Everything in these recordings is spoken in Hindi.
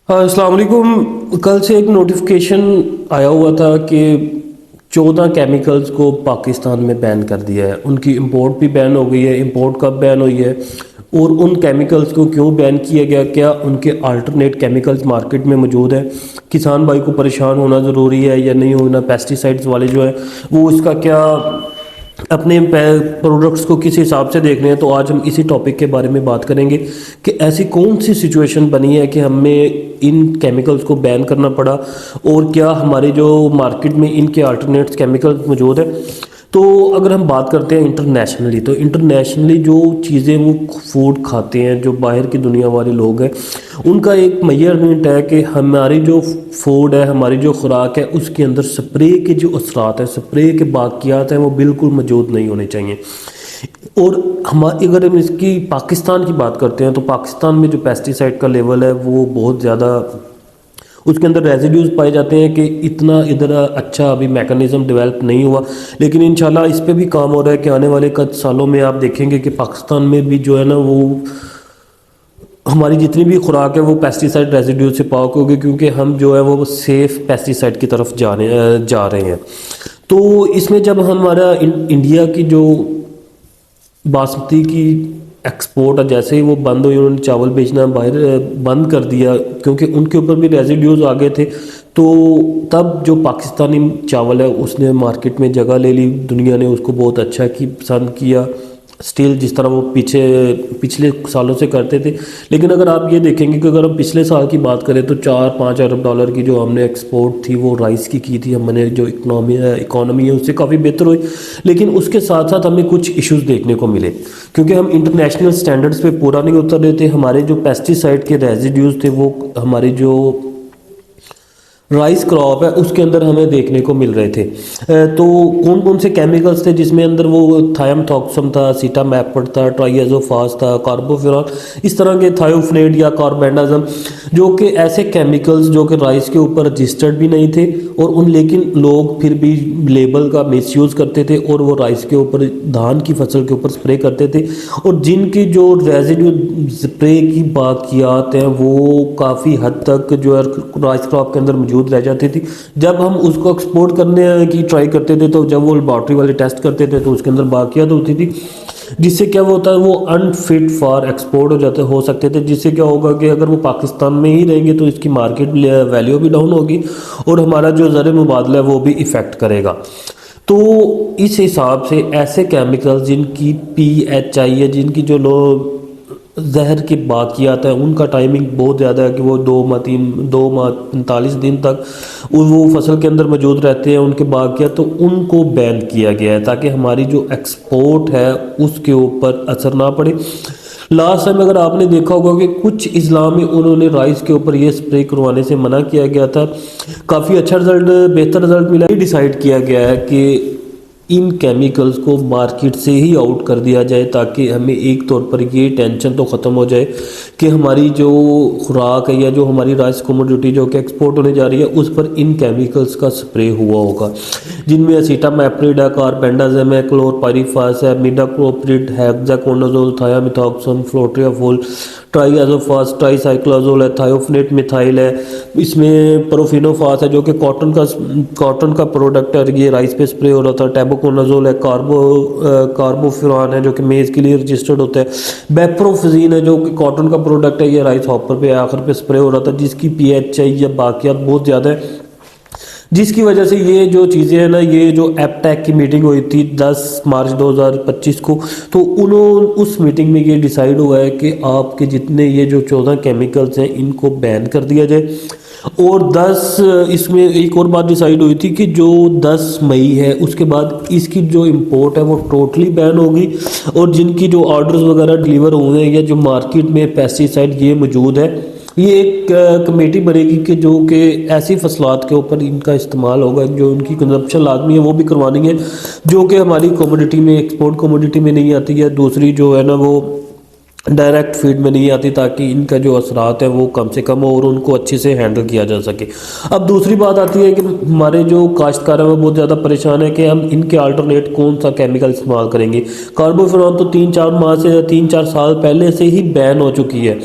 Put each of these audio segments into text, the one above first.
हाँ, अस्सलाम वालेकुम। कल से एक नोटिफिकेशन आया हुआ था कि 14 केमिकल्स को पाकिस्तान में बैन कर दिया है। उनकी इंपोर्ट भी बैन हो गई है। इंपोर्ट कब बैन हुई है और उन केमिकल्स को क्यों बैन किया गया, क्या उनके अल्टरनेट केमिकल्स मार्केट में मौजूद है, किसान भाई को परेशान होना ज़रूरी है या नहीं होना, पेस्टिसाइड्स वाले जो है वो इसका क्या अपने प्रोडक्ट्स को किस हिसाब से देख रहे हैं। तो आज हम इसी टॉपिक के बारे में बात करेंगे कि ऐसी कौन सी सिचुएशन बनी है कि हमें इन केमिकल्स को बैन करना पड़ा और क्या हमारे जो मार्केट में इनके अल्टरनेट्स केमिकल्स मौजूद है। तो अगर हम बात करते हैं इंटरनेशनली, तो इंटरनेशनली जो चीज़ें वो फूड खाते हैं, जो बाहर की दुनिया वाले लोग हैं, उनका एक मेजरमेंट है कि हमारी जो फूड है, हमारी जो खुराक है, उसके अंदर स्प्रे के जो असरात हैं, स्प्रे के बाकियात हैं, वो बिल्कुल मौजूद नहीं होने चाहिए। और हमारी अगर हम इसकी पाकिस्तान की बात करते हैं तो पाकिस्तान में जो पेस्टिसाइड का लेवल है वो बहुत ज़्यादा, उसके अंदर रेजिड्यूज पाए जाते हैं कि इतना इधर अच्छा अभी मैकेनिज़्म डेवलप नहीं हुआ, लेकिन इंशाल्लाह इस पे भी काम हो रहा है कि आने वाले कुछ सालों में आप देखेंगे कि पाकिस्तान में भी जो है ना वो हमारी जितनी भी खुराक है वो पेस्टिसाइड रेजिड्यू से पाक होगी, क्योंकि हम जो है वो सेफ़ पेस्टिसाइड की तरफ जा रहे हैं। तो इसमें जब हमारा इंडिया की जो बासमती की एक्सपोर्ट है, जैसे ही वो बंद हुई, उन्होंने चावल बेचना बाहर बंद कर दिया क्योंकि उनके ऊपर भी रेजिड्यूज आ गए थे। तो तब जो पाकिस्तानी चावल है उसने मार्केट में जगह ले ली, दुनिया ने उसको बहुत अच्छा की पसंद किया, स्टिल जिस तरह वो पिछले सालों से करते थे। लेकिन अगर आप ये देखेंगे कि अगर हम पिछले साल की बात करें तो 4-5 अरब डॉलर की जो हमने एक्सपोर्ट थी वो राइस की थी। हमने जो इकोनॉमी है उससे काफ़ी बेहतर हुई, लेकिन उसके साथ साथ हमें कुछ इश्यूज देखने को मिले क्योंकि हम इंटरनेशनल स्टैंडर्ड्स पे पूरा नहीं उतर रहे थे। हमारे जो पेस्टिसाइड के रेजिड्यूज थे वो हमारी जो राइस क्रॉप है उसके अंदर हमें देखने को मिल रहे थे। तो कौन कौन से केमिकल्स थे जिसमें अंदर वो थायमथॉक्सम था, सीटामैपड था, ट्राइएजोफास था, कार्बोफ्यूरॉन, इस तरह के थायोफ्नेट या कार्बेंडाजम, जो कि ऐसे केमिकल्स जो कि राइस के ऊपर रजिस्टर्ड भी नहीं थे और उन, लेकिन लोग फिर भी लेबल का मिसयूज़ करते थे और वो राइस के ऊपर, धान की फसल के ऊपर स्प्रे करते थे, और जिनकी जो रेजिड्यू स्प्रे की बाकियात हैं वो काफ़ी हद तक जो है राइस क्रॉप के अंदर मौजूद रह जाती थी। जब हम उसको एक्सपोर्ट करने की ट्राई करते थे तो जब वो लेबॉर्ट्री वाले टेस्ट करते थे तो उसके अंदर बाकियात होती थी, जिससे क्या होता है वो अनफिट फॉर एक्सपोर्ट हो सकते थे। जिससे क्या होगा कि अगर वो पाकिस्तान में ही रहेंगे तो इसकी मार्केट वैल्यू भी डाउन होगी और हमारा जो ज़र मुबादला है वो भी इफ़ेक्ट करेगा। तो इस हिसाब से ऐसे केमिकल्स जिनकी PHI है, जिनकी जो लो जहर की बाकियात है, उनका टाइमिंग बहुत ज़्यादा है कि वो 2 माह 45 दिन तक वो फसल के अंदर मौजूद रहते हैं उनके बाकियात, तो उनको बैन किया गया है ताकि हमारी जो एक्सपोर्ट है उसके ऊपर असर ना पड़े। लास्ट टाइम अगर आपने देखा होगा कि कुछ इस्लाम में उन्होंने राइस के ऊपर ये स्प्रे करवाने से मना किया गया था, काफ़ी अच्छा रिजल्ट, बेहतर रिजल्ट मिला। डिसाइड किया गया है कि इन केमिकल्स को मार्केट से ही आउट कर दिया जाए ताकि हमें एक तौर पर ये टेंशन तो ख़त्म हो जाए कि हमारी जो खुराक है या जो हमारी राइस कमोडिटी जो कि एक्सपोर्ट होने जा रही है उस पर इन केमिकल्स का स्प्रे हुआ होगा, जिनमें एसिटामैप्रिड है, कार्बेंडाजिम है, क्लोरपाइरीफास है, मिडाक्लोप्रिड, हेक्साकोनाजोल, थायामिथॉक्सम, फ्लोट्रियाफोल, ट्राइएजोफास, ट्राईसाइक्लोजोल है, थायोफनेट मिथाइल है, इसमें प्रोफिनोफास है जो कि कॉटन का प्रोडक्ट है, ये राइस पे स्प्रे हो रहा था, टैबोकोनाजोल है, कार्बोफ्यूरॉन है जो कि मेज़ के लिए रजिस्टर्ड होता है, बेप्रोफिजीन है जो कि कॉटन का प्रोडक्ट है, ये राइस हॉपर पे आखिर पे स्प्रे हो रहा था, जिसकी PHI या बाकियात बहुत ज़्यादा है, जिसकी वजह से ये जो चीज़ें हैं ना, ये जो एपटेक की मीटिंग हुई थी 10 मार्च 2025 को, तो उन्होंने उस मीटिंग में ये डिसाइड हुआ है कि आपके जितने ये जो 14 केमिकल्स हैं इनको बैन कर दिया जाए। और 10 इसमें एक और बात डिसाइड हुई थी कि जो 10 मई है उसके बाद इसकी जो इंपोर्ट है वो टोटली बैन होगी, और जिनकी जो ऑर्डर्स वगैरह डिलीवर हुए हैं या जो मार्केट में पेस्टिसाइड ये मौजूद है, ये एक कमेटी बनेगी कि जो कि ऐसी फसलात के ऊपर इनका इस्तेमाल होगा, जो उनकी कंजप्शन लाजमी है वो भी करवानी है, जो कि हमारी कमोडिटी में, एक्सपोर्ट कमोडिटी में नहीं आती है, दूसरी जो है ना वो डायरेक्ट फीड में नहीं आती, ताकि इनका जो असरात है वो कम से कम हो और उनको अच्छे से हैंडल किया जा सके। अब दूसरी बात आती है कि हमारे जो काश्तकार है वो बहुत ज़्यादा परेशान है कि हम इनके अल्टरनेट कौन सा केमिकल इस्तेमाल करेंगे। कार्बोफ्यूरॉन तो 3-4 माह से 3-4 साल पहले से ही बैन हो चुकी है,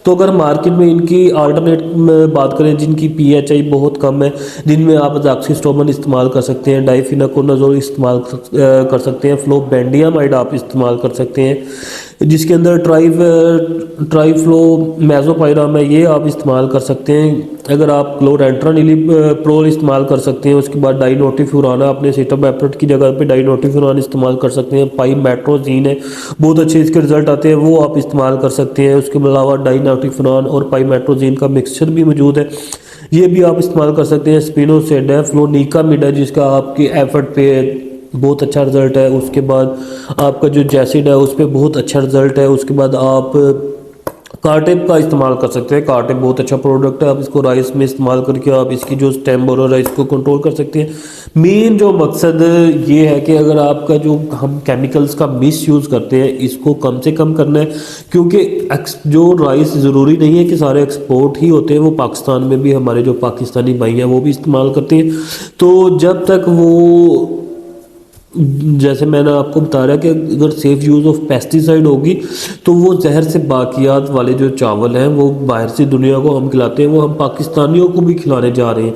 तो अगर मार्केट में इनकी अल्टरनेट में बात करें जिनकी पीएचआई बहुत कम है, जिनमें आप अजॉक्सिस्ट्रोबिन इस्तेमाल कर सकते हैं, डाइफिनाकोनाजोल इस्तेमाल कर सकते हैं, फ्लोबेंडियामाइड आप इस्तेमाल कर सकते हैं, जिसके अंदर ट्राइफ्लोमेज़ोपाइराम है, ये आप इस्तेमाल कर सकते हैं। अगर आप क्लोरेंट्रानिलीप्रोल इस्तेमाल कर सकते हैं। उसके बाद डाइनोटिफ्यूरान, अपने सीटामैप्रिड की जगह पे डाइनोटिफ्यूरान इस्तेमाल कर सकते हैं। पाइमेट्रोजीन है, बहुत अच्छे इसके रिजल्ट आते हैं, वो आप इस्तेमाल कर सकते हैं। उसके अलावा डाइनोटिफ्यूरान और पाइमेट्रोजीन का मिक्सचर भी मौजूद है, ये भी आप इस्तेमाल कर सकते हैं। स्पिनोसेड है, फ्लोनिकामिड है, जिसका आपके एफर्ट पे बहुत अच्छा रिजल्ट है। उसके बाद आपका जो जैसिड है उस पर बहुत अच्छा रिजल्ट है। उसके बाद आप कार्टेप का इस्तेमाल कर सकते हैं। कार्टेप बहुत अच्छा प्रोडक्ट है, आप इसको राइस में इस्तेमाल करके आप इसकी जो स्टेम बोरर है इसको कंट्रोल कर सकते हैं। मेन जो मकसद ये है कि अगर आपका जो हम केमिकल्स का मिस यूज़ करते हैं इसको कम से कम करना है, क्योंकि जो राइस ज़रूरी नहीं है कि सारे एक्सपोर्ट ही होते हैं, वो पाकिस्तान में भी हमारे जो पाकिस्तानी भाई हैं वो भी इस्तेमाल करते हैं। तो जब तक वो, जैसे मैंने आपको बता रहा कि अगर सेफ़ यूज़ ऑफ पेस्टिसाइड होगी तो वो जहर से बाकियात वाले जो चावल हैं वो बाहर से दुनिया को हम खिलाते हैं, वो हम पाकिस्तानियों को भी खिलाने जा रहे हैं।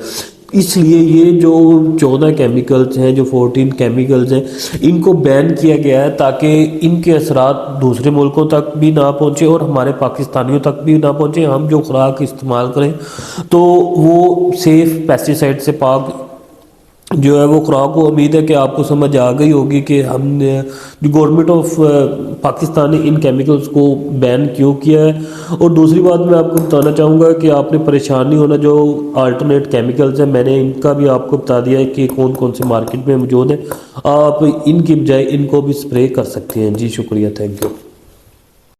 इसलिए ये जो 14 केमिकल्स हैं, जो 14 केमिकल्स हैं, इनको बैन किया गया है ताकि इनके असरात दूसरे मुल्कों तक भी ना पहुँचे और हमारे पाकिस्तानियों तक भी ना पहुँचे। हम जो खुराक इस्तेमाल करें तो वो सेफ़ पेस्टिसाइड से पाक जो है वो खुराक को। उम्मीद है कि आपको समझ आ गई होगी कि हमने जो गवर्नमेंट ऑफ पाकिस्तान ने इन केमिकल्स को बैन क्यों किया है। और दूसरी बात मैं आपको बताना चाहूँगा कि आपने परेशान नहीं होना, जो अल्टरनेट केमिकल्स हैं मैंने इनका भी आपको बता दिया है कि कौन कौन से मार्केट में मौजूद हैं। आप इनकी बजाय इनको भी स्प्रे कर सकते हैं। जी शुक्रिया, थैंक यू।